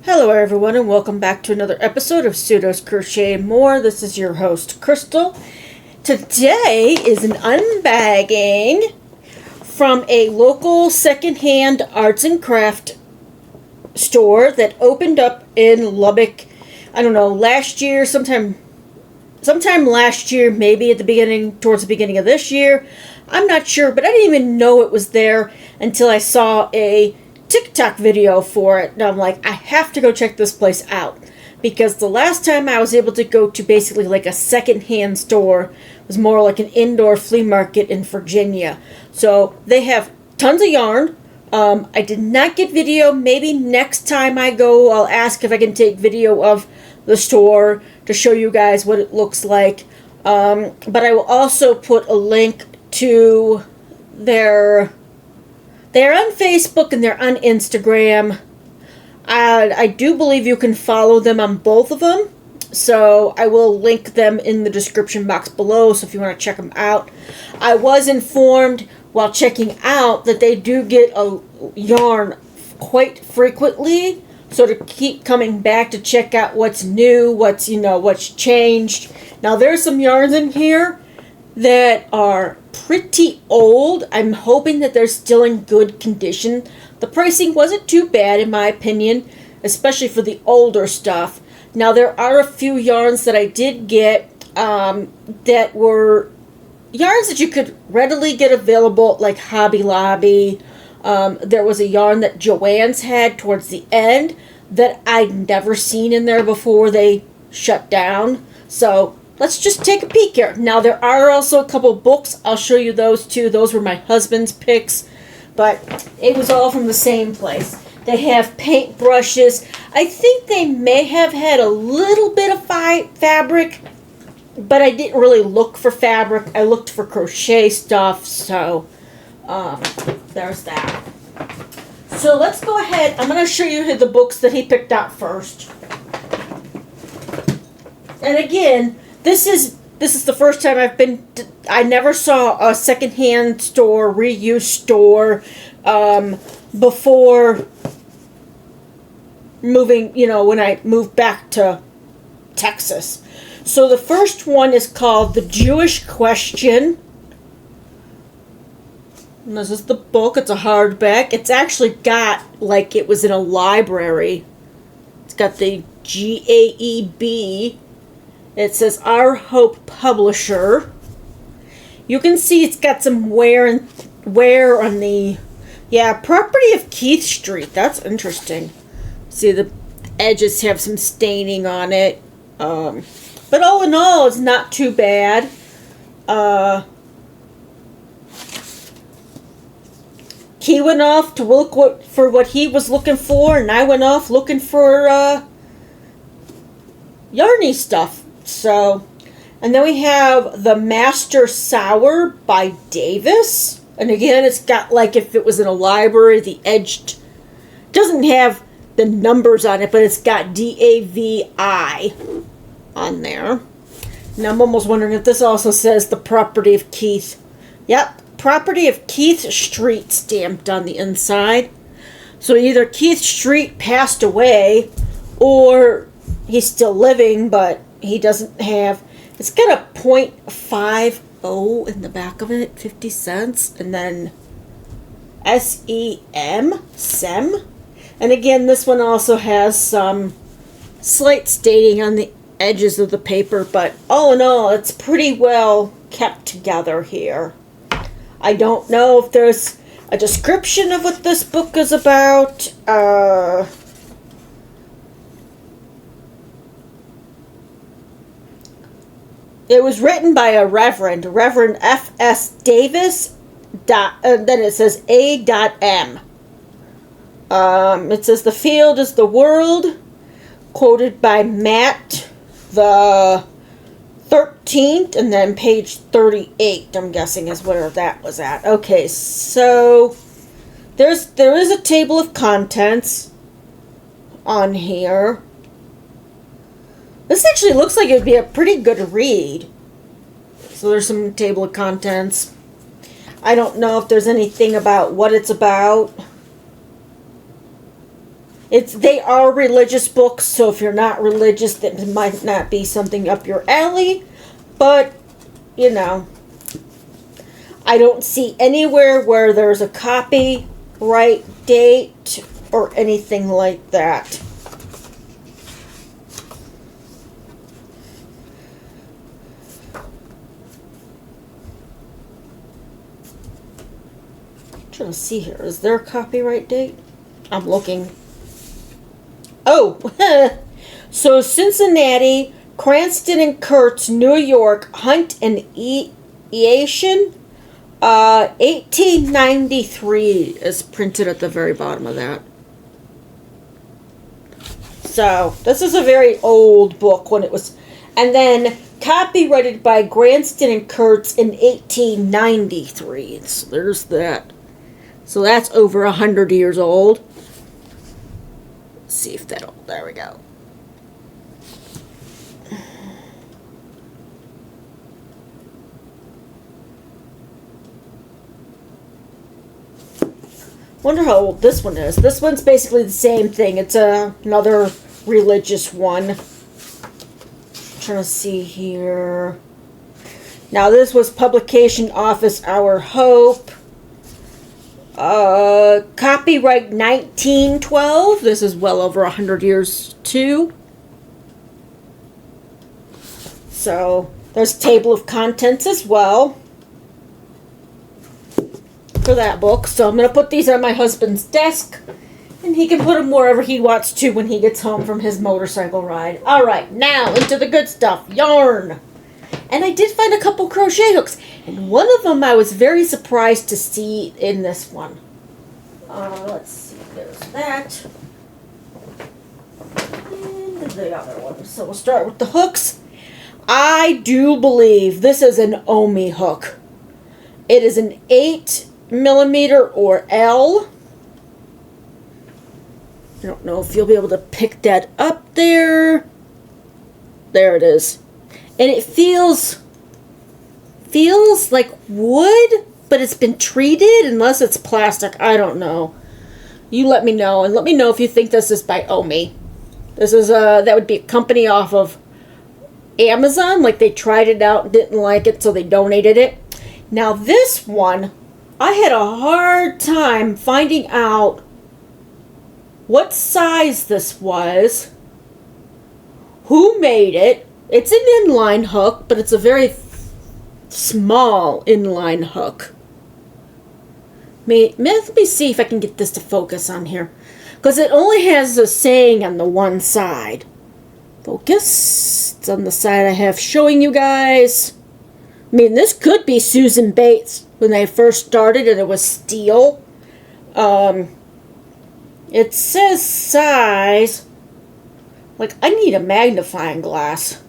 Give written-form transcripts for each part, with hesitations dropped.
Hello everyone and welcome back to another episode of Pseudos Crochet More. This is your host Crystal. Today is an unbagging from a local secondhand arts and craft store that opened up in Lubbock, I don't know, last year, sometime last year, maybe towards the beginning of this year. I'm not sure, but I didn't even know it was there until I saw a TikTok video for it, and I'm like, I have to go check this place out, because the last time I was able to go to basically like a secondhand store was more like an indoor flea market in Virginia. So they have tons of yarn. I did not get video. Maybe next time I go, I'll ask if I can take video of the store to show you guys what it looks like. But I will also put a link to they're on Facebook and they're on Instagram. I do believe you can follow them on both of them. So I will link them in the description box below, so if you want to check them out. I was informed while checking out that they do get a yarn quite frequently. So to keep coming back to check out what's new, what's changed. Now there's some yarns in here that are pretty old. I'm hoping that they're still in good condition. The pricing wasn't too bad in my opinion, especially for the older stuff. Now there are a few yarns that I did get that were yarns that you could readily get available, like Hobby Lobby. There was a yarn that Joann's had towards the end that I'd never seen in there before they shut down. So let's just take a peek here. Now, there are also a couple books. I'll show you those too. Those were my husband's picks. But it was all from the same place. They have paint brushes. I think they may have had a little bit of fabric, but I didn't really look for fabric. I looked for crochet stuff. So, there's that. So let's go ahead. I'm going to show you the books that he picked out first. And again, This is the first time I never saw a secondhand store, reuse store, before moving, when I moved back to Texas. So the first one is called The Jewish Question. And this is the book. It's a hardback. It's actually got, like it was in a library. It's got the GAEB. It says Our Hope Publisher. You can see it's got some wear on the property of Keith Street. That's interesting. See, the edges have some staining on it. But all in all, it's not too bad. He went off to look for what he was looking for, and I went off looking for yarny stuff. So, and then we have The Master Sour by Davis. And again, it's got, like if it was in a library, the edge doesn't have the numbers on it, but it's got DAVI on there. Now I'm almost wondering if this also says the property of Keith. Yep, property of Keith Street stamped on the inside. So either Keith Street passed away, or he's still living, but he doesn't have... It's got a .50 in the back of it, 50 cents, and then SEM, SEM. And again, this one also has some slight staining on the edges of the paper, but all in all, it's pretty well kept together here. I don't know if there's a description of what this book is about. It was written by a Reverend F.S. Davis, and then it says A.M. It says, the field is the world, quoted by Matt the 13th, and then page 38, I'm guessing is where that was at. Okay, so there is a table of contents on here. This actually looks like it would be a pretty good read. So there's some table of contents. I don't know if there's anything about what it's about. They are religious books, so if you're not religious, that might not be something up your alley. But, you know, I don't see anywhere where there's a copyright date or anything like that. I'm trying to see here. Is there a copyright date? I'm looking. Oh, so Cincinnati, Cranston and Kurtz, New York, Hunt and Eation, 1893 is printed at the very bottom of that. So this is a very old book when it was, and then copyrighted by Cranston and Kurtz in 1893. So there's that. So that's over 100 years old. See if that'll, there we go. Wonder how old this one is. This one's basically the same thing. It's another religious one. Trying to see here. Now this was publication office Our Hope. Copyright 1912. This is well over 100 years too. So there's table of contents as well for that book. So I'm going to put these on my husband's desk, and he can put them wherever he wants to when he gets home from his motorcycle ride. All right, now into the good stuff, yarn. And I did find a couple crochet hooks, and one of them I was very surprised to see in this one. Let's see, there's that. And the other one. So we'll start with the hooks. I do believe this is an Omi hook. It is an 8mm or L. I don't know if you'll be able to pick that up there. There it is. And it feels like wood, but it's been treated, unless it's plastic. I don't know. You let me know, and let me know if you think this is by Omi. This is that would be a company off of Amazon. Like, they tried it out and didn't like it, so they donated it. Now this one, I had a hard time finding out what size this was, who made it. It's an inline hook, but it's a very small inline hook. Let me see if I can get this to focus on here, because it only has a saying on the one side. Focus. It's on the side I have showing you guys. I mean, this could be Susan Bates when they first started and it was steel. It says size. Like, I need a magnifying glass.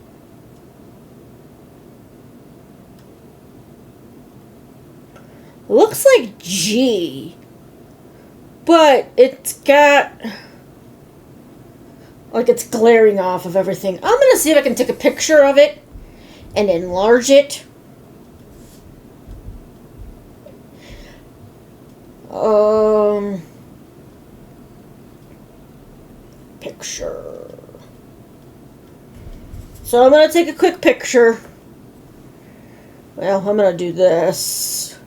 Looks like G, but it's got, like, it's glaring off of everything. I'm going to see if I can take a picture of it and enlarge it. Picture. So I'm going to take a quick picture. Well, I'm going to do this.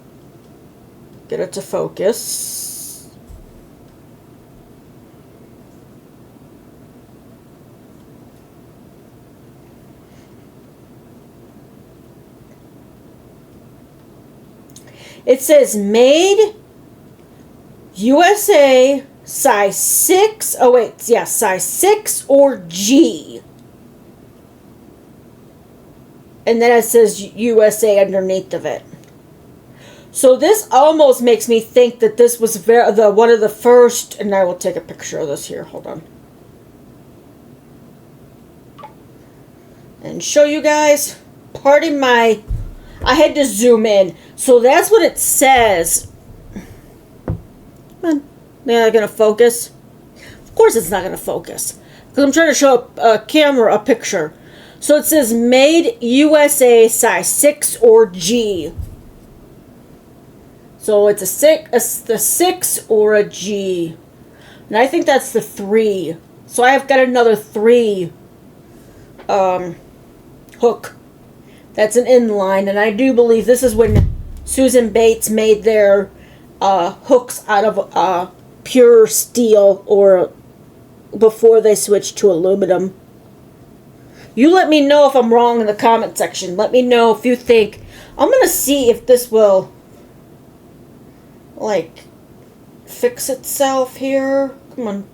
Get it to focus. It says made USA, size 6. Oh wait, yeah, size 6 or G. And then it says USA underneath of it. So this almost makes me think that this was one of the first, and I will take a picture of this here. Hold on. And show you guys. Pardon I had to zoom in. So that's what it says. Come on. They're not going to focus. Of course it's not going to focus, because I'm trying to show a camera a picture. So it says made USA, size 6 or G. So it's a 6 or a G. And I think that's the 3. So I have got another 3 hook. That's an inline, and I do believe this is when Susan Bates made their hooks out of pure steel, or before they switched to aluminum. You let me know if I'm wrong in the comment section. Let me know if you think. I'm going to see if this will, like, fix itself here. Come on,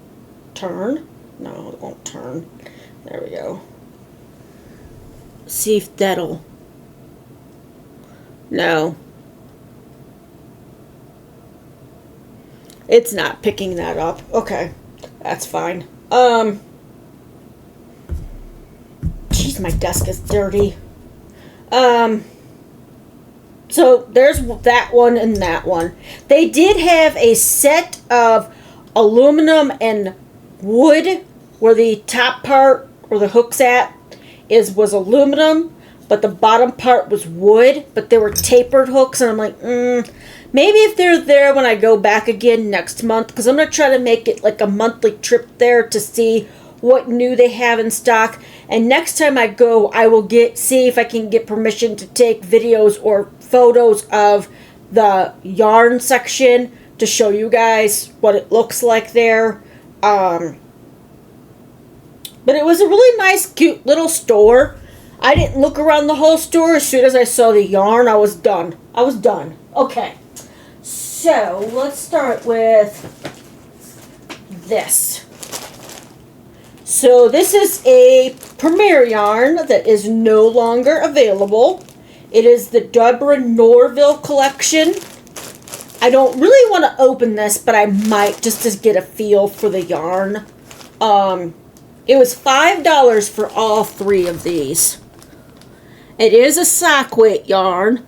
turn. No, it won't turn. There we go. See if that'll... No. It's not picking that up. Okay. That's fine. Jeez, my desk is dirty. So there's that one and that one. They did have a set of aluminum and wood, where the top part where the hook's at was aluminum, but the bottom part was wood, but they were tapered hooks, and I'm like, maybe if they're there when I go back again next month, because I'm going to try to make it like a monthly trip there to see what new they have in stock. And next time I go, I will see if I can get permission to take videos or photos of the yarn section to show you guys what it looks like there. But it was a really nice, cute little store. I didn't look around the whole store. As soon as I saw the yarn, I was done. Okay. So, let's start with this. So, this is a Premier yarn that is no longer available. It is the Deborah Norville collection. I don't really want to open this, but I might just to get a feel for the yarn. It was $5 for all 3 of these. It is a sock weight yarn.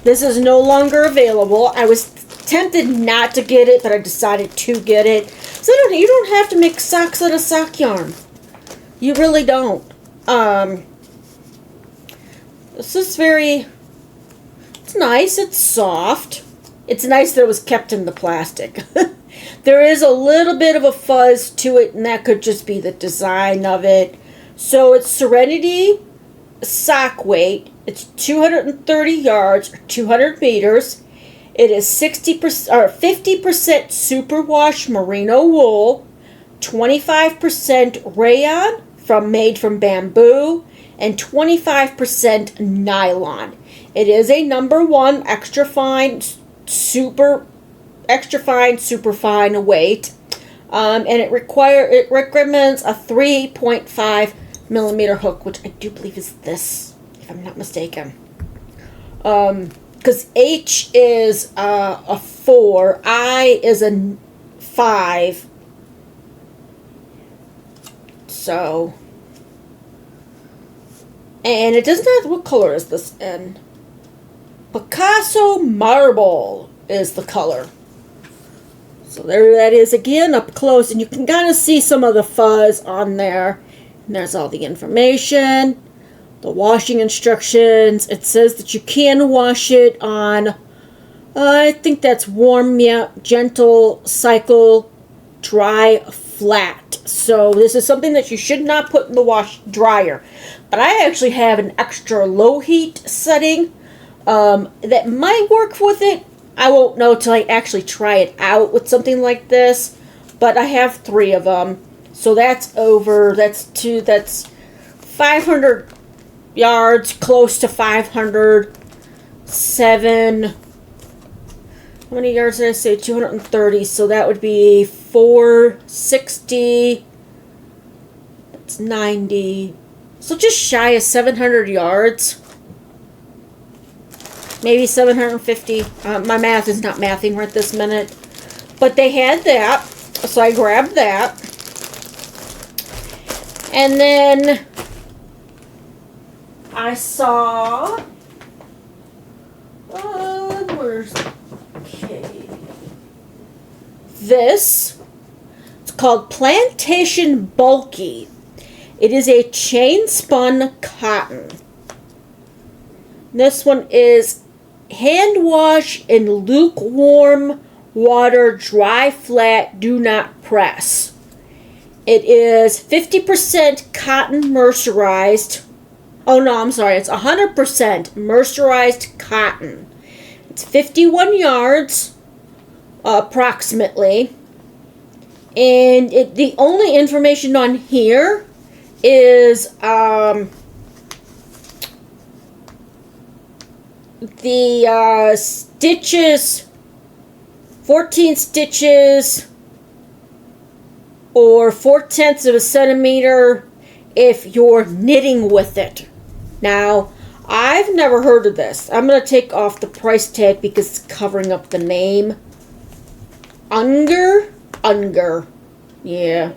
This is no longer available. I was tempted not to get it, but I decided to get it. So you don't have to make socks out of sock yarn. You really don't. This is it's nice. It's soft. It's nice that it was kept in the plastic. There is a little bit of a fuzz to it, and that could just be the design of it. So it's Serenity sock weight. It's 230 yards, or 200 meters. It is 60% or 50% superwash merino wool, 25% rayon made from bamboo, and 25% nylon. It is a number 1 extra fine, super fine weight, and it recommends a 3.5 millimeter hook, which I do believe is this, if I'm not mistaken. Because H is a 4, I is a 5. So, and it does not. What color is this in? Picasso Marble is the color. So there that is again up close, and you can kind of see some of the fuzz on there. And there's all the information, the washing instructions. It says that you can wash it on, I think that's warm, gentle, cycle, dry, flat. So this is something that you should not put in the dryer. But I actually have an extra low heat setting that might work with it. I won't know till I actually try it out with something like this. But I have 3 of them. So that's 500 yards, close to 500, 7, how many yards did I say? 230, so that would be 460, that's 90, so just shy of 700 yards, maybe 750, my math is not mathing right this minute, but they had that, so I grabbed that, and then I saw, this. It's called Plantation Bulky. It is a chain spun cotton. This one is hand wash in lukewarm water, dry, flat, do not press. It is 50% cotton mercerized. Oh no, I'm sorry. It's 100% mercerized cotton. It's 51 yards, approximately. And the only information on here is the stitches, 14 stitches, or 4/10 of a centimeter if you're knitting with it. Now, I've never heard of this. I'm going to take off the price tag because it's covering up the name. Unger? Yeah.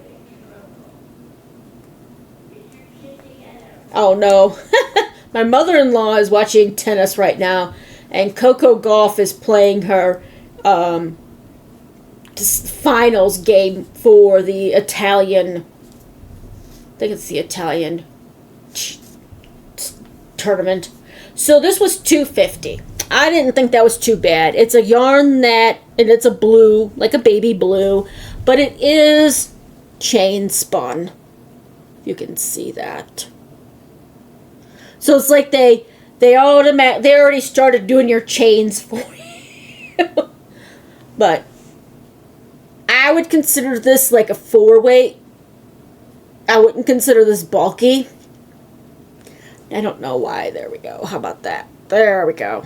Oh no. My mother-in-law is watching tennis right now, and Coco Gauff is playing her finals game for the Italian, I think it's the Italian tournament. So this was $2.50. I didn't think that was too bad. It's a yarn that, and it's a blue, like a baby blue, but it is chain spun. You can see that. So it's like they already started doing your chains for you. But I would consider this like a 4-weight. I wouldn't consider this bulky. I don't know why. There we go. How about that? There we go.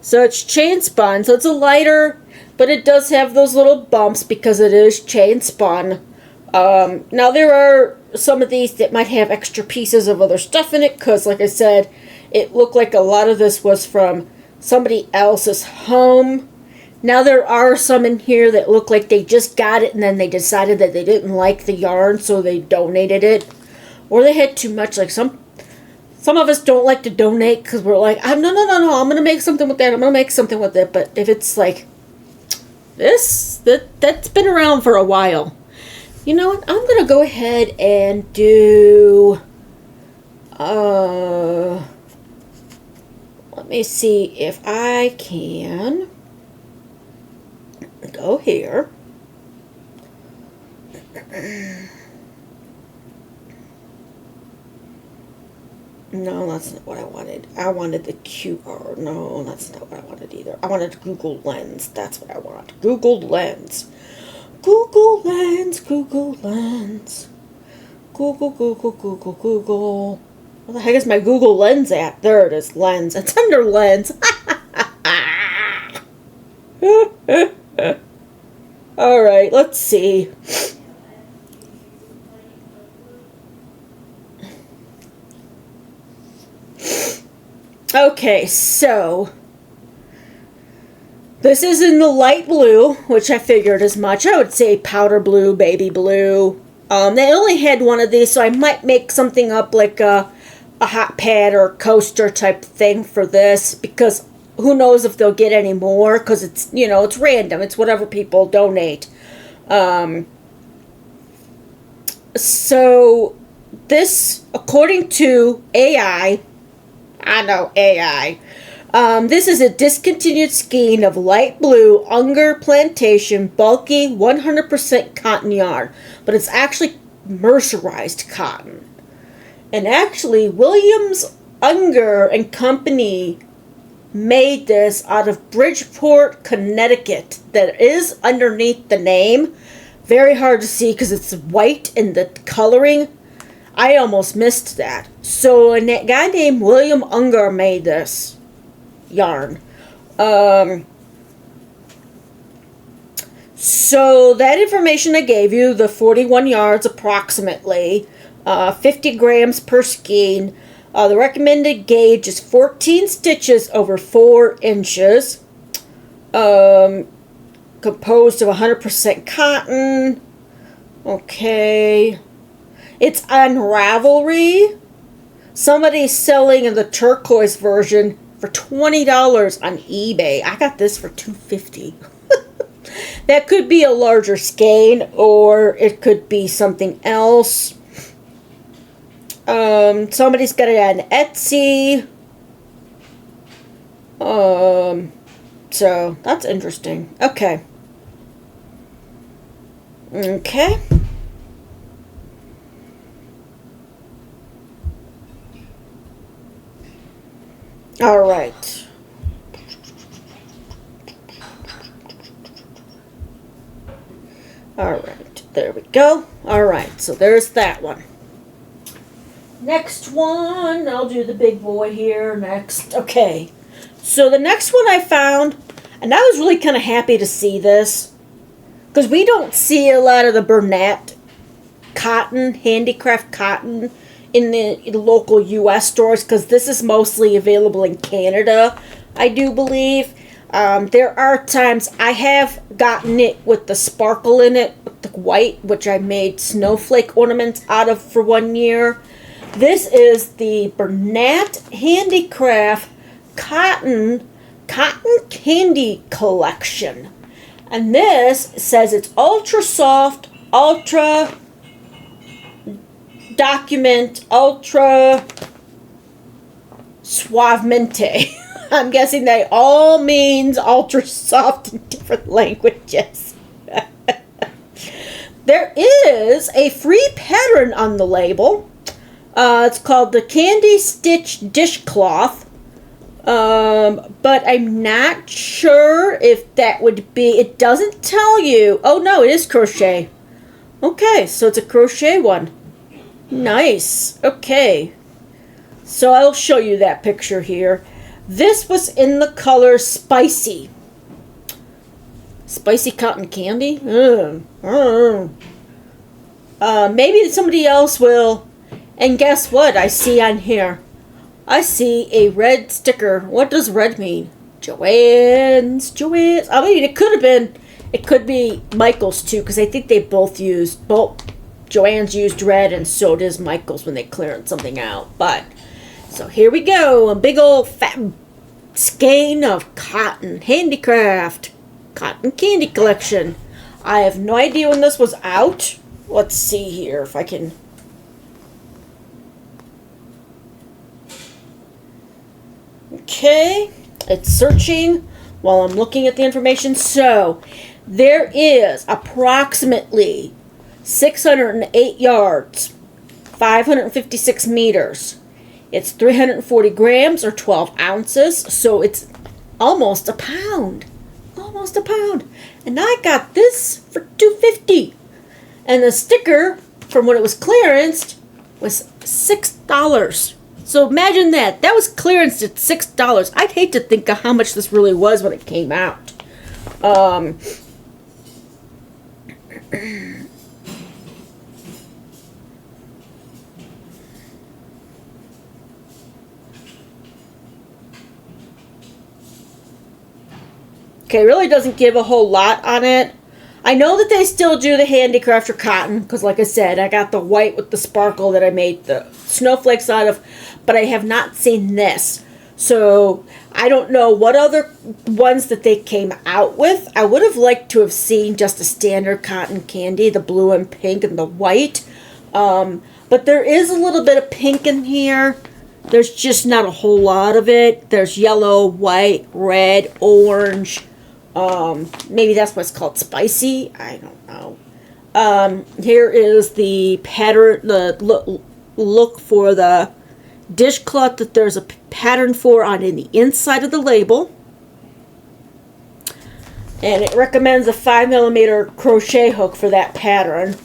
So it's chain spun. So it's a lighter, but it does have those little bumps because it is chain spun. Now there are some of these that might have extra pieces of other stuff in it because, like I said, it looked like a lot of this was from somebody else's home. Now there are some in here that look like they just got it and then they decided that they didn't like the yarn, so they donated it. Or they had too much. Like some of us don't like to donate because we're like, no, I'm going to make something with that. I'm going to make something with it. But if it's like this, that's been around for a while. You know what? I'm going to go ahead and do, let me see if I can go here. No, that's not what I wanted. I wanted the QR. No, that's not what I wanted either. I wanted Google Lens. That's what I want. Google Lens. Google Lens. Google Lens. Google. Where the heck is my Google Lens at? There it is. Lens. It's under Lens. Alright, let's see. Okay, so this is in the light blue, which I figured as much. I would say powder blue, baby blue. They only had one of these, so I might make something up like a hot pad or coaster type thing for this, because who knows if they'll get any more, because it's, it's random. It's whatever people donate. So this, according to AI, I know, AI. This is a discontinued skein of light blue Unger Plantation bulky 100% cotton yarn, but it's actually mercerized cotton. And actually, Williams Unger and Company made this out of Bridgeport, Connecticut. That is underneath the name. Very hard to see because it's white in the coloring. I almost missed that. So a guy named William Unger made this yarn. So that information I gave you, the 41 yards approximately, 50 grams per skein. The recommended gauge is 14 stitches over 4 inches. Composed of 100% cotton. Okay. It's on Ravelry. Somebody's selling the turquoise version for $20 on eBay. I got this for $2.50. That could be a larger skein, or it could be something else. Somebody's got it on Etsy. So that's interesting. Okay. Okay. All right. All right. There we go. All right. So there's that one. Next one. I'll do the big boy here next. Okay. So the next one I found, and I was really kind of happy to see this, because we don't see a lot of the Bernat cotton, handicraft cotton, in the local U.S. stores, because this is mostly available in Canada, I do believe. There are times I have gotten it with the sparkle in it, with the white, which I made snowflake ornaments out of for 1 year. This is the Bernat Handicraft Cotton Candy Collection. And this says it's ultra soft, ultra document, ultra suavemente. I'm guessing they all means ultra soft in different languages. There is a free pattern on the label. It's called the Candy Stitch Dishcloth. But I'm not sure if that would be... It doesn't tell you... Oh, no, it is crochet. Okay, so it's a crochet one. Nice. Okay. So I'll show you that picture here. This was in the color Spicy. Spicy cotton candy? Maybe somebody else will. And guess what I see on here? I see a red sticker. What does red mean? Joann's. I mean, it could be Michael's too, because I think they both Joann's used red, and so does Michael's when they clearance something out. But, so here we go. A big old fat skein of cotton handicraft. Cotton candy collection. I have no idea when this was out. Let's see here if I can... Okay, it's searching while I'm looking at the information. So, there is approximately 608 yards, 556 meters. It's 340 grams or 12 ounces, so it's almost a pound. Almost a pound. And I got this for $2.50. And the sticker, from when it was clearanced, was $6. So imagine that. That was clearanced at $6. I'd hate to think of how much this really was when it came out. Okay, really doesn't give a whole lot on it. I know that they still do the handicrafter cotton, because like I said, I got the white with the sparkle that I made the snowflakes out of, but I have not seen this. So, I don't know what other ones that they came out with. I would have liked to have seen just a standard cotton candy, the blue and pink and the white. But there is a little bit of pink in here. There's just not a whole lot of it. There's yellow, white, red, orange. Maybe that's what's called spicy. I don't know. Here is the pattern, the look for the dishcloth that there's a pattern for on the inside of the label. And it recommends a 5mm crochet hook for that pattern.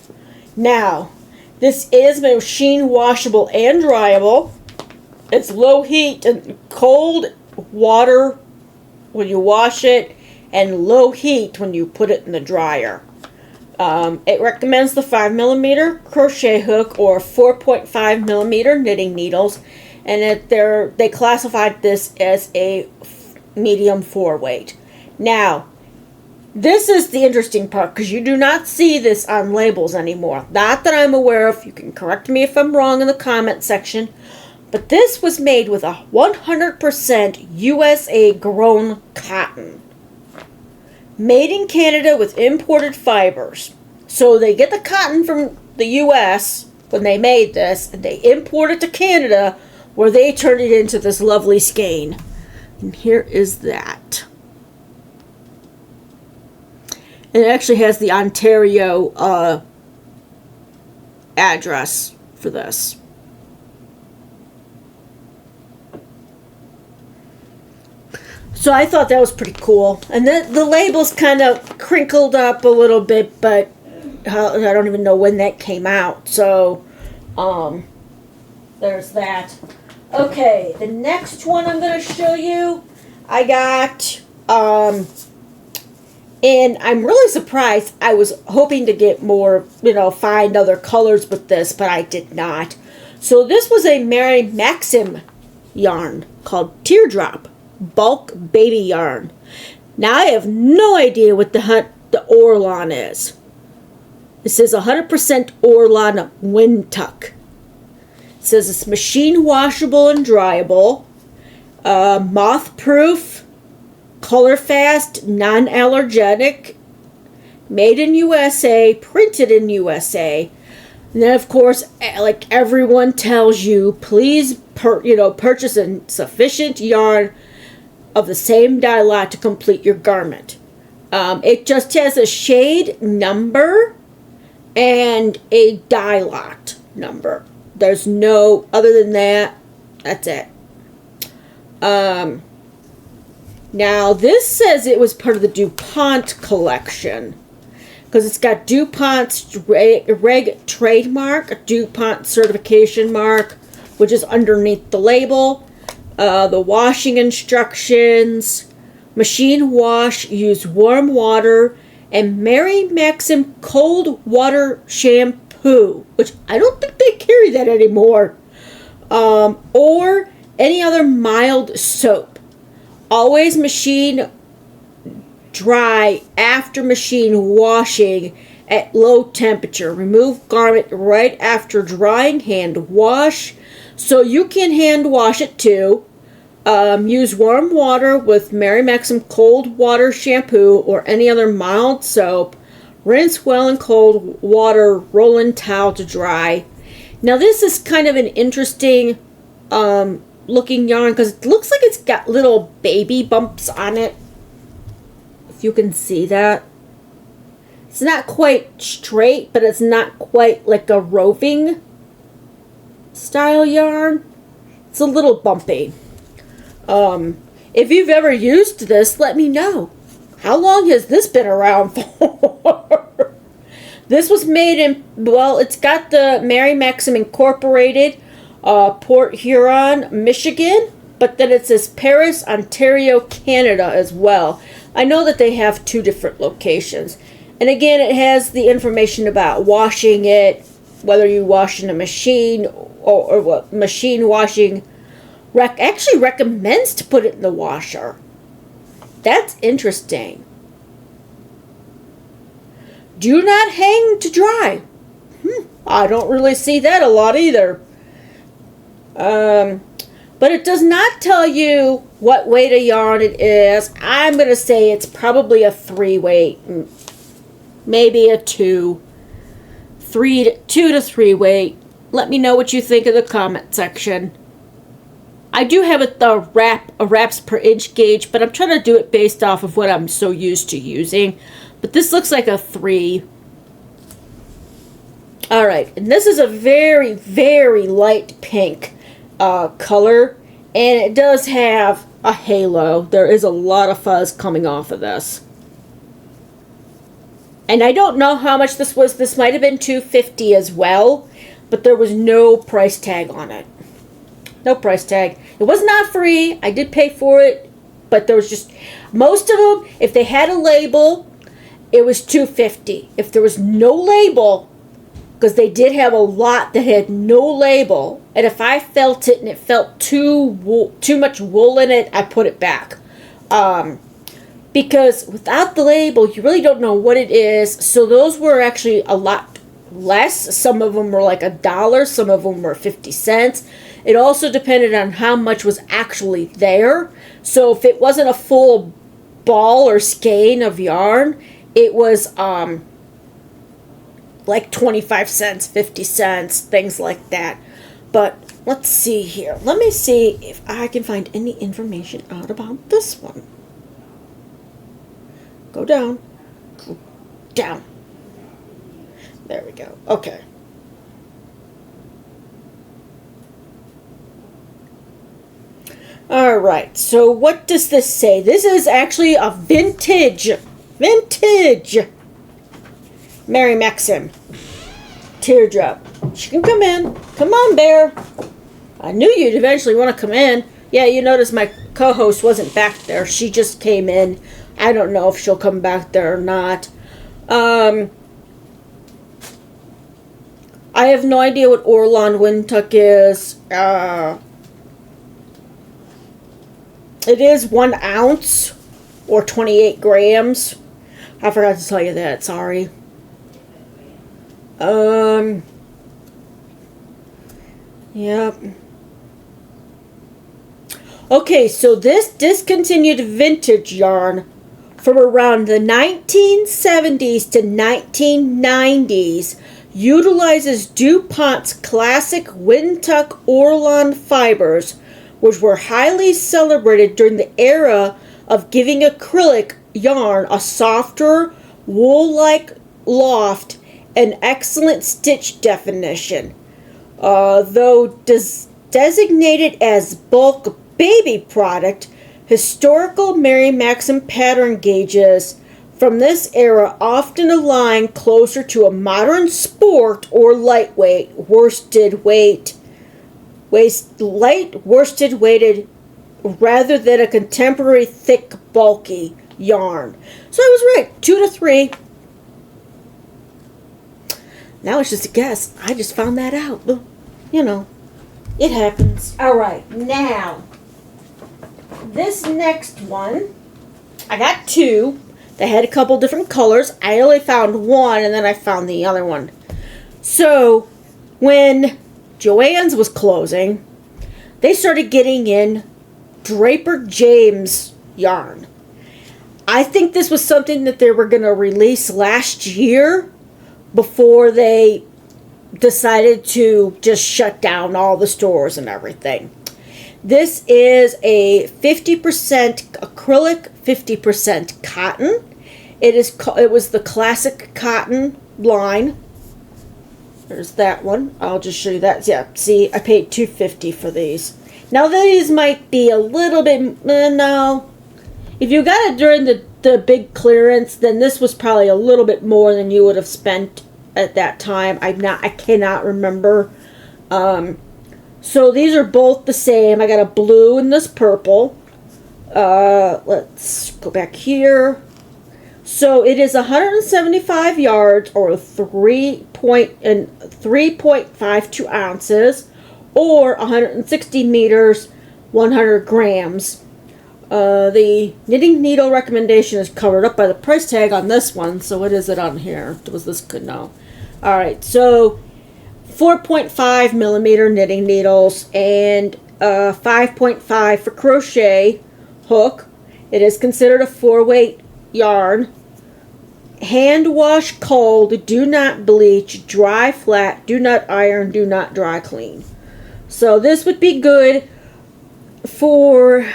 Now, this is machine washable and dryable. It's low heat and cold water when you wash it, and low heat when you put it in the dryer. It recommends the 5mm crochet hook or 4.5mm knitting needles, and they classified this as a medium 4 weight. Now, this is the interesting part, because you do not see this on labels anymore. Not that I'm aware of. You can correct me if I'm wrong in the comment section. But this was made with a 100% USA grown cotton. Made in Canada with imported fibers. So they get the cotton from the US when they made this, and they import it to Canada, where they turn it into this lovely skein. And here is that. And it actually has the Ontario address for this. So I thought that was pretty cool. And the label's kind of crinkled up a little bit, but I don't even know when that came out. So, there's that. Okay, the next one I'm going to show you, I got, and I'm really surprised. I was hoping to get more, find other colors with this, but I did not. So this was a Mary Maxim yarn called Teardrop Bulk Baby Yarn. Now I have no idea what the Orlon is. It says 100% Orlon Wind Tuck. It says it's machine washable and dryable, moth proof, color fast, non-allergenic, made in USA, printed in USA. And then, of course, like everyone tells you, please purchase a sufficient yarn of the same dye lot to complete your garment. It just has a shade number and a dye lot number. There's no, other than that, that's it. Now, this says it was part of the DuPont collection, because it's got DuPont's reg trademark, a DuPont certification mark, which is underneath the label, the washing instructions, machine wash, use warm water, and Mary Maxim cold water shampoo, which I don't think they carry that anymore, or any other mild soap. Always machine dry after machine washing at low temperature. Remove garment right after drying. Hand wash. So you can hand wash it too. Use warm water with Mary Maxim cold water shampoo or any other mild soap. Rinse well in cold water. Roll in towel to dry. Now this is kind of an interesting looking yarn, because it looks like it's got little baby bumps on it, if you can see that. It's not quite straight, but it's not quite like a roving style yarn. It's a little bumpy. If you've ever used this, let me know. How long has this been around for? This was made in, well, it's got the Mary Maxim Incorporated, Port Huron, Michigan, but then it says Paris, Ontario, Canada as well. I know that they have 2 different locations. And again, it has the information about washing it, whether you wash in a machine or what machine washing actually recommends to put it in the washer. That's interesting. Do not hang to dry. I don't really see that a lot either. But it does not tell you what weight of yarn it is. I'm going to say it's probably a 3 weight, maybe a 2. 2 to 3 weight. Let me know what you think in the comment section. I do have a wraps per inch gauge, but I'm trying to do it based off of what I'm so used to using. But this looks like a 3. Alright, and this is a very, very light pink color, and it does have a halo. There is a lot of fuzz coming off of this. And I don't know how much this was. This might have been $2.50 as well, but there was no price tag on it. No price tag. It was not free. I did pay for it, but there was just, most of them, if they had a label, it was $2.50. If there was no label, because they did have a lot that had no label, and if I felt it and it felt too much wool in it, I put it back. Because without the label, you really don't know what it is. So those were actually a lot less. Some of them were like $1. Some of them were 50 cents. It also depended on how much was actually there. So if it wasn't a full ball or skein of yarn, it was like 25 cents, 50 cents, things like that. But let's see here. Let me see if I can find any information out about this one. Go down. down. There we go. Okay. Alright, so what does this say? This is actually a vintage Mary Maxim teardrop. She can come in. Come on, Bear. I knew you'd eventually want to come in. Yeah, you notice my co-host wasn't back there. She just came in. I don't know if she'll come back there or not. I have no idea what Orlon Windtuck is. It is 1 ounce or 28 grams. I forgot to tell you that. Sorry. Yep. Okay, so this discontinued vintage yarn from around the 1970s to 1990s utilizes DuPont's classic Windtuck Orlon fibers, which were highly celebrated during the era of giving acrylic yarn a softer, wool-like loft and excellent stitch definition. Though designated as bulk baby product, historical Mary Maxim pattern gauges from this era often align closer to a modern sport or lightweight worsted weighted rather than a contemporary thick bulky yarn. So I was right, 2 to 3. Now it's just a guess. I just found that out. You know, it happens. Alright, now this next one, I got 2. They had a couple different colors. I only found one and then I found the other one. So when Joann's was closing, they started getting in Draper James yarn. I think this was something that they were going to release last year before they decided to just shut down all the stores and everything. This is a 50% acrylic, 50% cotton. It was the classic cotton line. There's that one. I'll just show you that. Yeah, see, I paid $2.50 for these. Now these might be a little bit no. If you got it during the big clearance, then this was probably a little bit more than you would have spent at that time. I cannot remember. So these are both the same. I got a blue and this purple. Let's go back here. So it is 175 yards or 3.52 ounces or 160 meters, 100 grams. The knitting needle recommendation is covered up by the price tag on this one. So what is it on here? Was this good? No. Alright, so 4.5 millimeter knitting needles and 5.5 for crochet hook. It is considered a 4-weight yarn. Hand wash cold, do not bleach, dry flat, do not iron, do not dry clean. So this would be good for,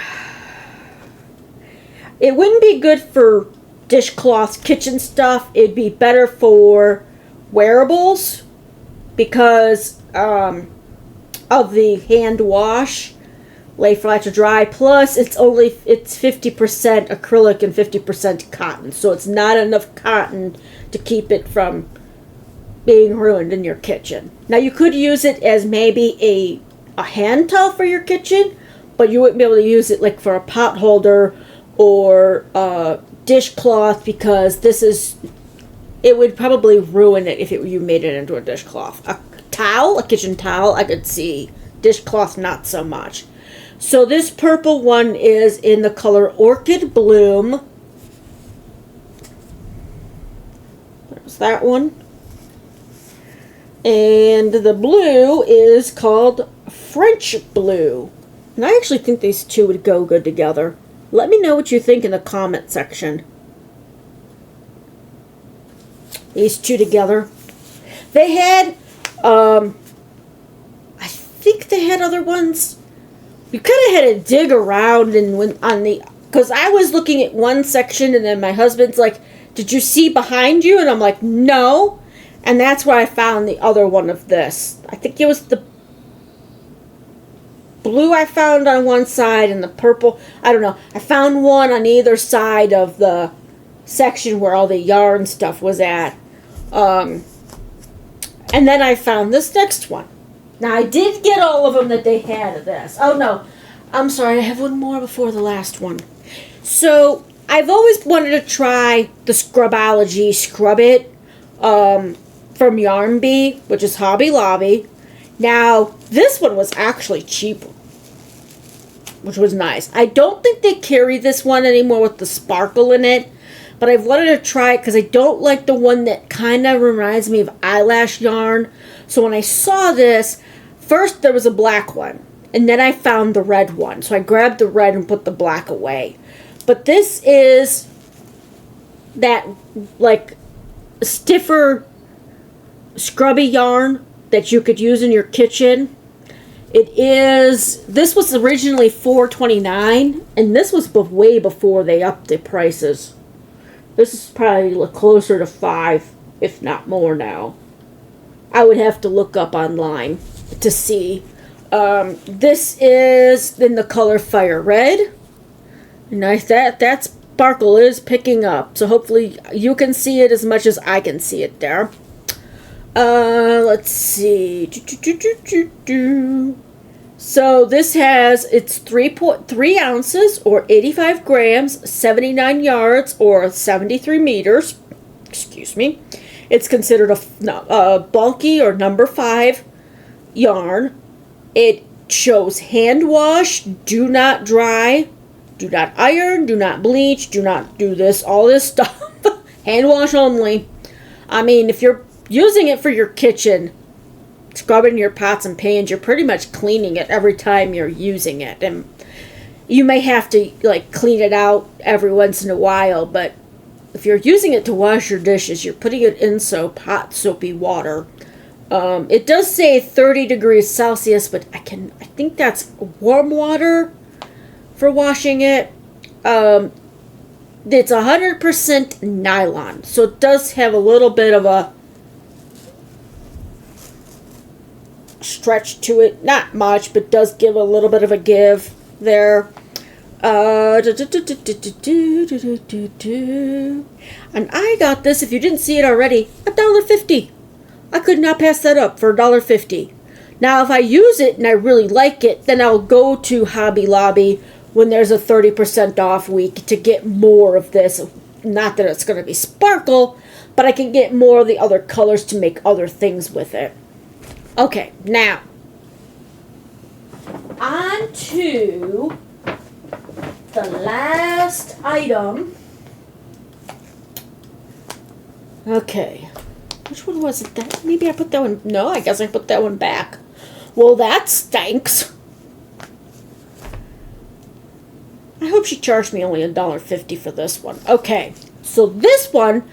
it wouldn't be good for dishcloths, kitchen stuff. It'd be better for wearables because of the hand wash. Lay flat to dry. Plus, it's 50% acrylic and 50% cotton, so it's not enough cotton to keep it from being ruined in your kitchen. Now, you could use it as maybe a hand towel for your kitchen, but you wouldn't be able to use it like for a pot holder or a dishcloth because it would probably ruin it if you made it into a dishcloth. A kitchen towel, I could see. Dishcloth, not so much. So this purple one is in the color Orchid Bloom. There's that one. And the blue is called French Blue. And I actually think these two would go good together. Let me know what you think in the comment section. These two together. They had, I think they had other ones. You kind of had to dig around because I was looking at one section and then my husband's like, did you see behind you? And I'm like, no. And that's where I found the other one of this. I think it was the blue I found on one side and the purple. I don't know. I found one on either side of the section where all the yarn stuff was at. And then I found this next one. Now, I did get all of them that they had of this. Oh, no. I'm sorry. I have one more before the last one. So, I've always wanted to try the Scrubology Scrub It from Yarn Bee, which is Hobby Lobby. Now, this one was actually cheaper, which was nice. I don't think they carry this one anymore with the sparkle in it, but I've wanted to try it because I don't like the one that kind of reminds me of eyelash yarn. So when I saw this, first there was a black one, and then I found the red one. So I grabbed the red and put the black away. But this is that, like, stiffer, scrubby yarn that you could use in your kitchen. This was originally $4.29, and this was way before they upped the prices. This is probably closer to $5, if not more now. I would have to look up online to see. This is in the color Fire Red. Nice. That sparkle is picking up, so hopefully you can see it as much as I can see it there. Let's see. So this has, it's 3.3 ounces or 85 grams, 79 yards or 73 meters. Excuse me. It's considered a bulky or number 5 yarn. It shows hand wash, do not dry, do not iron, do not bleach, do not do this, all this stuff. Hand wash only. I mean, if you're using it for your kitchen, scrubbing your pots and pans, you're pretty much cleaning it every time you're using it. And you may have to, like, clean it out every once in a while, but if you're using it to wash your dishes, you're putting it in hot soapy water. It does say 30 degrees Celsius, but I think that's warm water for washing it. It's 100% nylon, so it does have a little bit of a stretch to it. Not much, but does give a little bit of a give there. And I got this, if you didn't see it already, $1.50. I could not pass that up for $1.50. Now, if I use it and I really like it, then I'll go to Hobby Lobby when there's a 30% off week to get more of this. Not that it's going to be sparkle, but I can get more of the other colors to make other things with it. Okay, now, on to the last item. Okay. Which one was it? That maybe I put that one. No, I guess I put that one back. Well, that stinks. I hope she charged me only $1.50 for this one. Okay, so this one,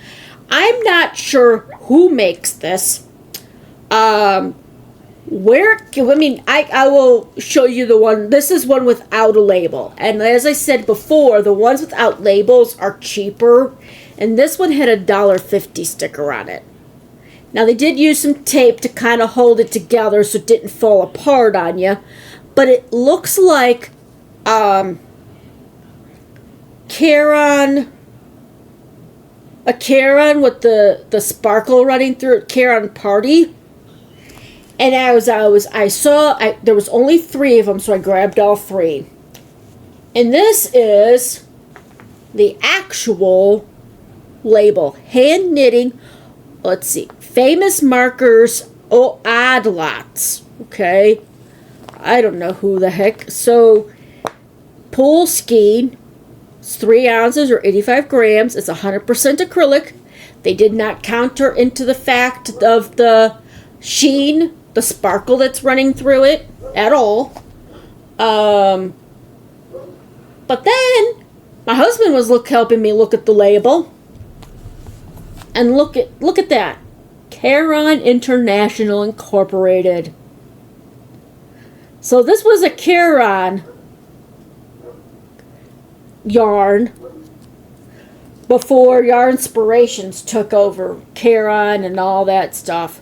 I'm not sure who makes this. I will show you the one. This is one without a label. And as I said before, the ones without labels are cheaper. And this one had a $1.50 sticker on it. Now, they did use some tape to kind of hold it together so it didn't fall apart on you. But it looks like Caron with the sparkle running through it, Caron Party. And I saw there was only 3 of them, so I grabbed all 3. And this is the actual label. Hand knitting. Let's see. Famous Markers Odd Lots. Okay. I don't know who the heck. So, Pool Skein. It's 3 ounces or 85 grams. It's 100% acrylic. They did not counter into the fact of the sheen, the sparkle that's running through it at all. But then my husband was helping me look at the label. And look at that. Caron International Incorporated. So this was a Caron yarn, before Yarn Inspirations took over, Karen and all that stuff.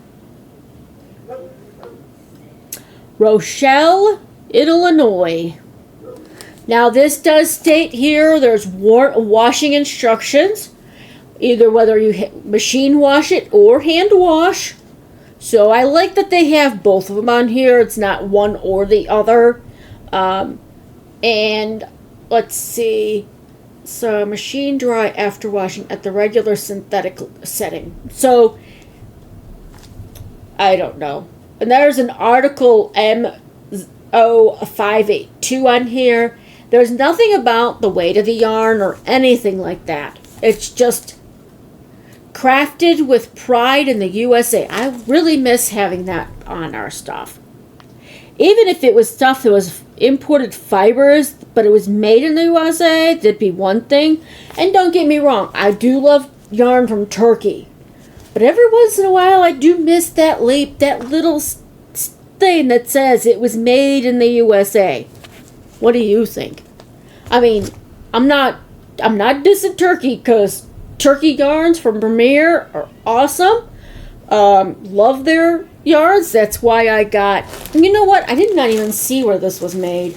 Rochelle, Illinois. Now this does state here there's washing instructions, either whether you machine wash it or hand wash. So I like that they have both of them on here. It's not one or the other. And let's see. So machine dry after washing at the regular synthetic setting. So I don't know. And there's an article MO582 on here. There's nothing about the weight of the yarn or anything like that. It's just crafted with pride in the USA. I really miss having that on our stuff. Even if it was stuff that was imported fibers, but it was made in the USA, that'd be one thing. And don't get me wrong, I do love yarn from Turkey. But every once in a while, I do miss that little thing that says it was made in the USA. What do you think? I mean, I'm not dissing Turkey, because Turkey yarns from Premier are awesome. Love their yarns. That's why I got... You know what? I did not even see where this was made.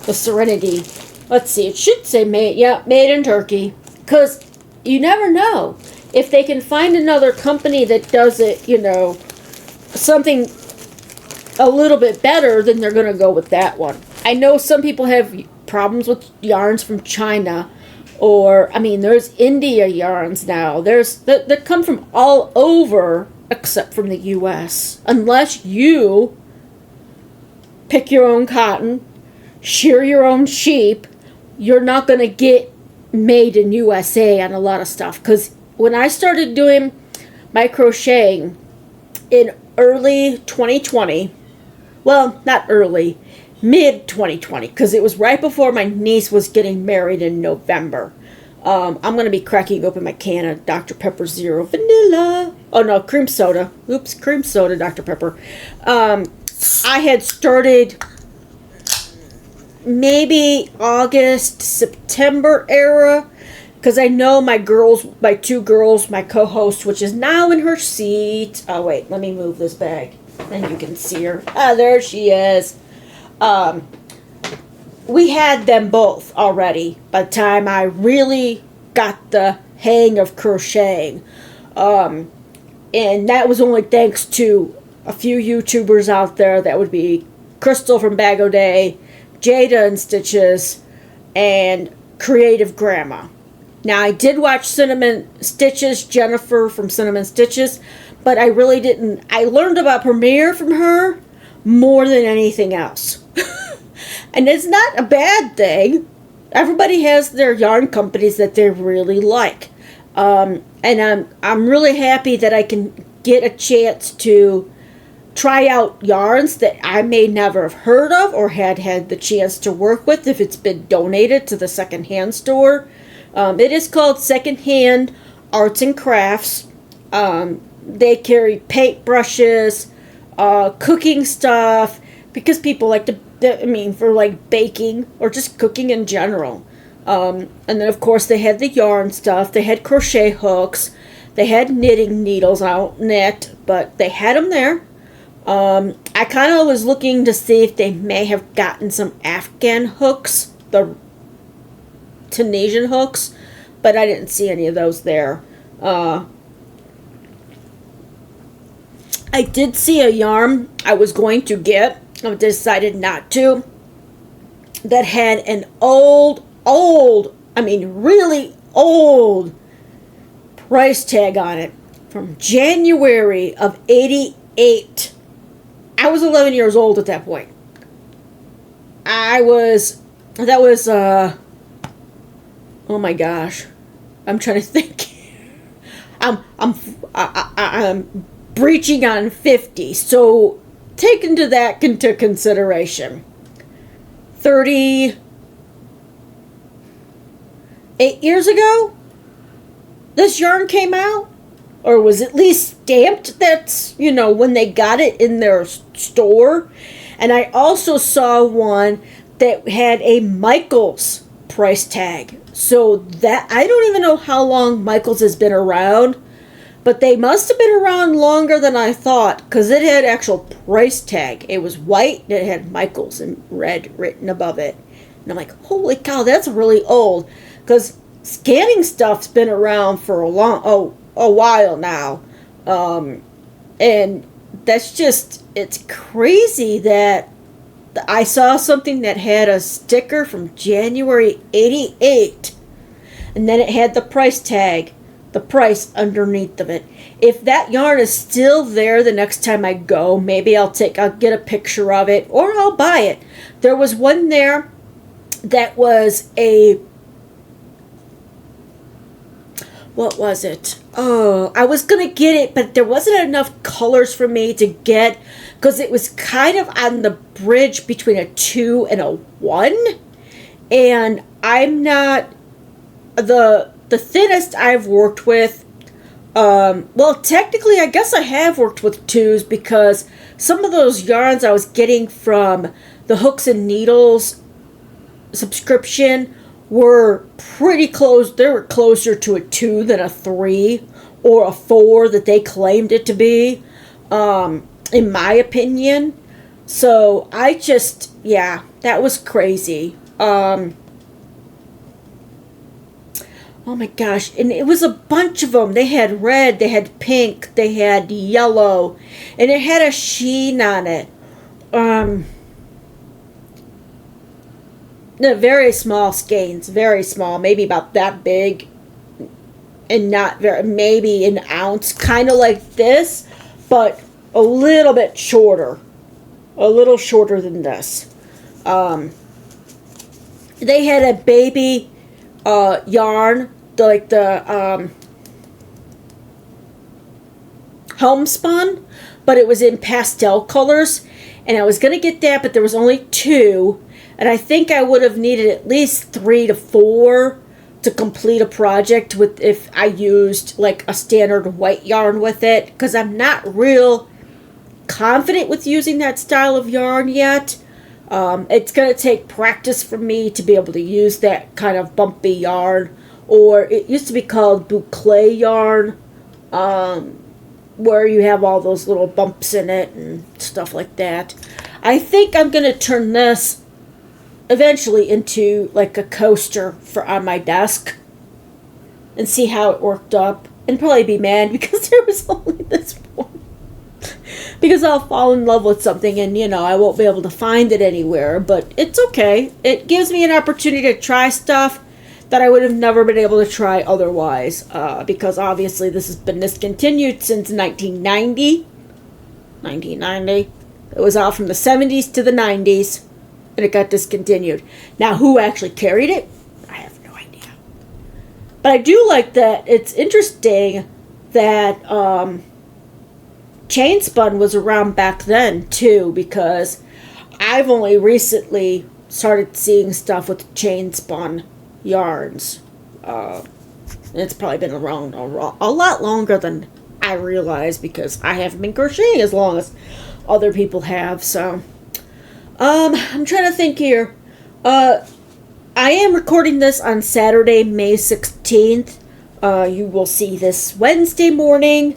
The Serenity. Let's see. It should say made. Yeah, made in Turkey. Because you never know. If they can find another company that does it, you know, something a little bit better, then they're going to go with that one. I know some people have problems with yarns from China, or, I mean, there's India yarns now. There's that come from all over except from the U.S. Unless you pick your own cotton, shear your own sheep, you're not going to get made in USA on a lot of stuff. Because when I started doing my crocheting in early 2020, well, not early, mid 2020, because it was right before my niece was getting married in November. I'm going to be cracking open my can of Dr. Pepper Zero Vanilla. Oh, no, cream soda. Oops, cream soda, Dr. Pepper. I had started maybe August, September era, because I know my two girls, my co-host, which is now in her seat. Oh, wait, let me move this bag. And you can see her. Ah, there she is. We had them both already by the time I really got the hang of crocheting. And that was only thanks to a few YouTubers out there. That would be Crystal from Bag O' Day, Jada and Stitches, and Creative Grandma. Now, I did watch Cinnamon Stitches, Jennifer from Cinnamon Stitches, but I really didn't. I learned about Premier from her more than anything else. And it's not a bad thing. Everybody has their yarn companies that they really like. And I'm really happy that I can get a chance to try out yarns that I may never have heard of or had the chance to work with if it's been donated to the secondhand store. It is called Secondhand Arts and Crafts. They carry paint brushes, cooking stuff, because people like for like baking or just cooking in general. And then, of course, they had the yarn stuff. They had crochet hooks. They had knitting needles. I don't knit, but they had them there. I kind of was looking to see if they may have gotten some Afghan hooks, the Tunisian hooks, but I didn't see any of those there. I did see a yarn I was going to get. I decided not to. That had an really old price tag on it from January of '88. I was 11 years old at that point. Oh my gosh. I'm trying to think. I'm breaching on 50, so take that into consideration. 38 years ago, this yarn came out, or was at least stamped. That's, when they got it in their store. And I also saw one that had a Michaels price tag. So that, I don't even know how long Michaels has been around, but they must have been around longer than I thought, because it had actual price tag. It was white and it had Michaels in red written above it. And I'm like, holy cow, that's really old. Because scanning stuff's been around for a while now. And that's just, it's crazy that I saw something that had a sticker from January 88. And then it had the price tag, the price underneath of it. If that yarn is still there the next time I go, maybe I'll get a picture of it, or I'll buy it. There was one there that was what was it? Oh, I was going to get it, but there wasn't enough colors for me to get, because it was kind of on the bridge between a 2 and a 1. And I'm not the thinnest I've worked with. Well, technically, I guess I have worked with 2s, because some of those yarns I was getting from the Hooks and Needles subscription were pretty close. They were closer to a 2 than a 3 or a 4 that they claimed it to be, in my opinion. So I just, yeah, that was crazy. Oh my gosh, and it was a bunch of them. They had red, they had pink, they had yellow, and it had a sheen on it. The very small skeins, very small, maybe about that big, and not very, maybe an ounce, kind of like this, but a little bit shorter, a little shorter than this. They had a baby yarn, like the homespun, but it was in pastel colors, and I was gonna get that, but there was only 2. And I think I would have needed at least 3 to 4 to complete a project with, if I used like a standard white yarn with it, because I'm not real confident with using that style of yarn yet. It's going to take practice for me to be able to use that kind of bumpy yarn, or it used to be called boucle yarn, where you have all those little bumps in it and stuff like that. I think I'm going to turn this eventually into like a coaster for on my desk and see how it worked up, and probably be mad because there was only this one, because I'll fall in love with something and I won't be able to find it anywhere. But it's okay, it gives me an opportunity to try stuff that I would have never been able to try otherwise, because obviously this has been discontinued since 1990. It was out from the 70s to the 90s, and it got discontinued. Now, who actually carried it? I have no idea. But I do like that. It's interesting that chain spun was around back then, too, because I've only recently started seeing stuff with chain spun yarns. It's probably been around a lot longer than I realized, because I haven't been crocheting as long as other people have, so... I'm trying to think here. I am recording this on Saturday, May 16th. You will see this Wednesday morning,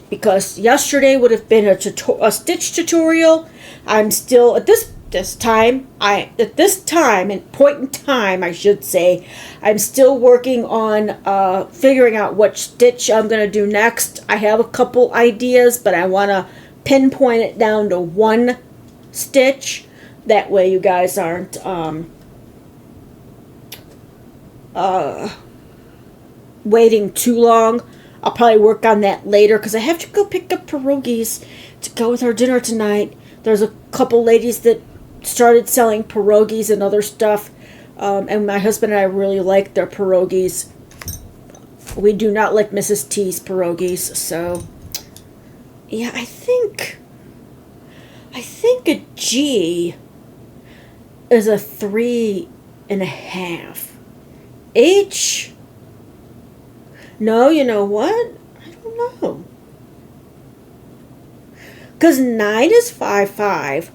because yesterday would have been a stitch tutorial. I'm still, at this time, and point in time, I should say, I'm still working on figuring out which stitch I'm going to do next. I have a couple ideas, but I want to pinpoint it down to one stitch. That way you guys aren't waiting too long. I'll probably work on that later, because I have to go pick up pierogies to go with our dinner tonight. There's a couple ladies that started selling pierogies and other stuff, and my husband and I really like their pierogies. We do not like Mrs. T's pierogies, so yeah, I think a G is a 3.5. H, no, you know what? I don't know. Because 9 is 5.5.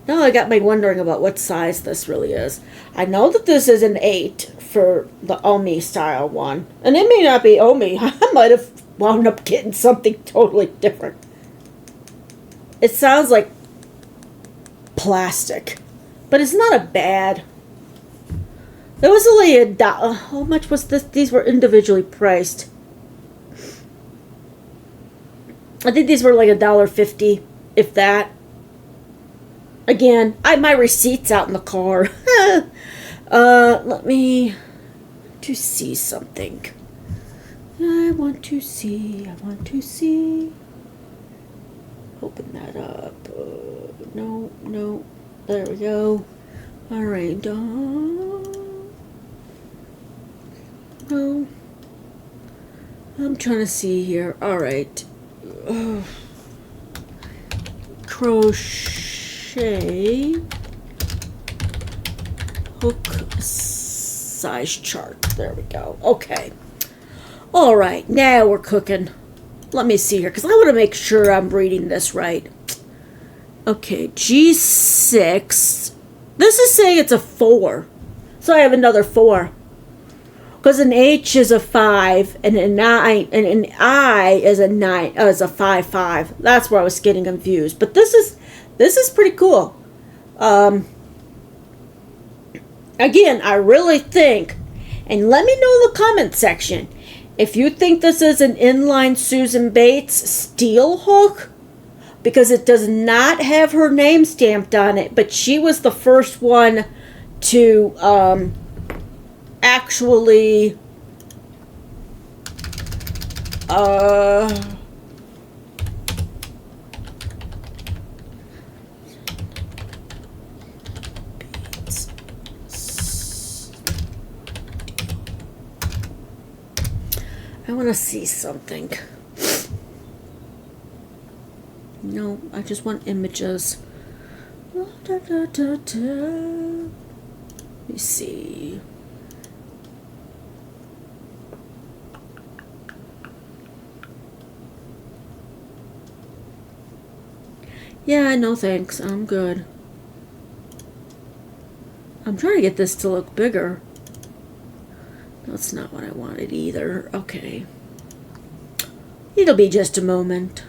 Now I got me wondering about what size this really is. I know that this is an 8 for the Omi style one. And it may not be Omi. I might have wound up getting something totally different. It sounds like plastic. But it's not a bad. There was only $1. How much was this? These were individually priced. I think these were like $1.50, if that. Again, I have my receipts out in the car. Let me to see something. I want to see. Open that up. No. There we go. All right. No. I'm trying to see here. All right. Crochet hook size chart. There we go. Okay. All right. Now we're cooking. Let me see here because I want to make sure I'm reading this right. Okay. G6. This is saying it's a 4. So I have another 4. Because an H is a 5 and an I is a 9. Is a 5. That's where I was getting confused. But this is pretty cool. Again, I really think, and let me know in the comment section if you think this is an inline Susan Bates steel hook, because it does not have her name stamped on it, but she was the first one to actually I want to see something. No, I just want images. Let me see. Yeah, no thanks. I'm good. I'm trying to get this to look bigger. That's not what I wanted either. Okay. It'll be just a moment.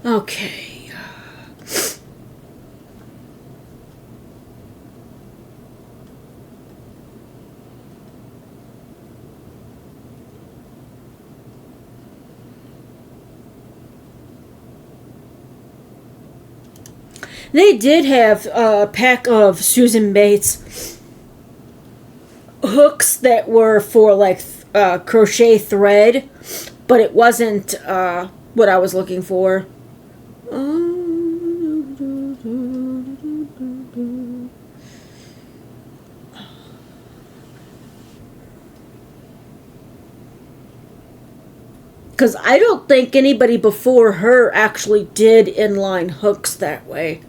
Okay. They did have a pack of Susan Bates hooks that were for like crochet thread, but it wasn't what I was looking for. Because I don't think anybody before her actually did inline hooks that way.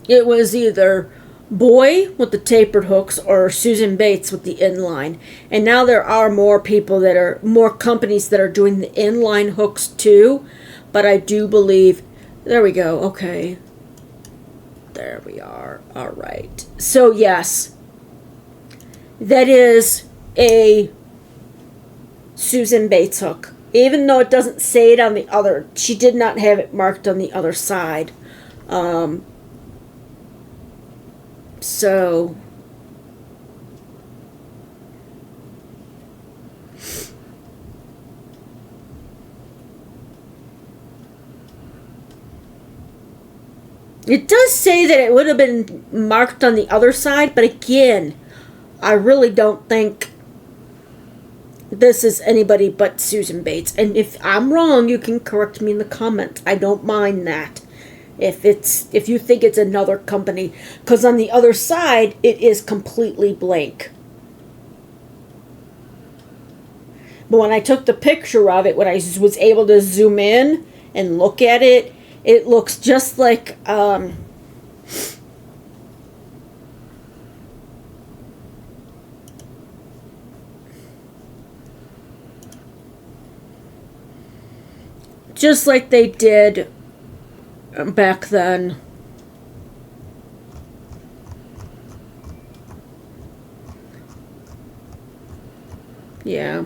It was either Boy with the tapered hooks or Susan Bates with the inline. And now there are more companies that are doing the inline hooks too. But I do believe, there we go, okay. There we are, all right. So yes, that is a Susan Bates hook. Even though it doesn't say it on the other, she did not have it marked on the other side. So it does say that it would have been marked on the other side, but again, I really don't think this is anybody but Susan Bates. And if I'm wrong, you can correct me in the comments. I don't mind that. If you think it's another company, because on the other side it is completely blank. But when I took the picture of it, when I was able to zoom in and look at it, it looks just like just like they did back then. Yeah.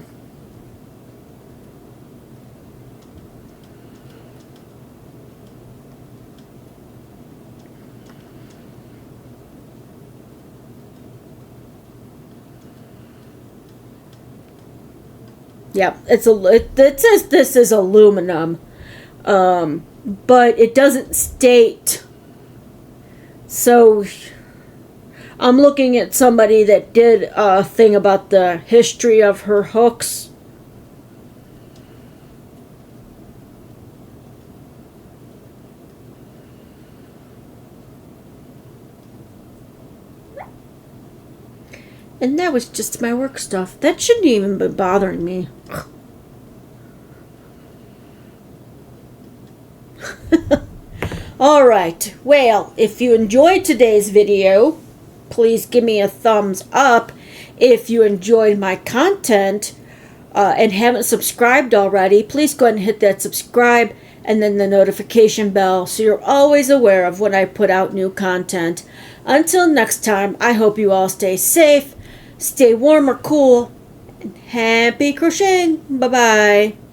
Yeah, it says this is aluminum, but it doesn't state. So I'm looking at somebody that did a thing about the history of her hooks. And that was just my work stuff. That shouldn't even be bothering me. Alright, well, if you enjoyed today's video, please give me a thumbs up. If you enjoyed my content and haven't subscribed already, please go ahead and hit that subscribe and then the notification bell so you're always aware of when I put out new content. Until next time, I hope you all stay safe, stay warm or cool, and happy crocheting. Bye-bye.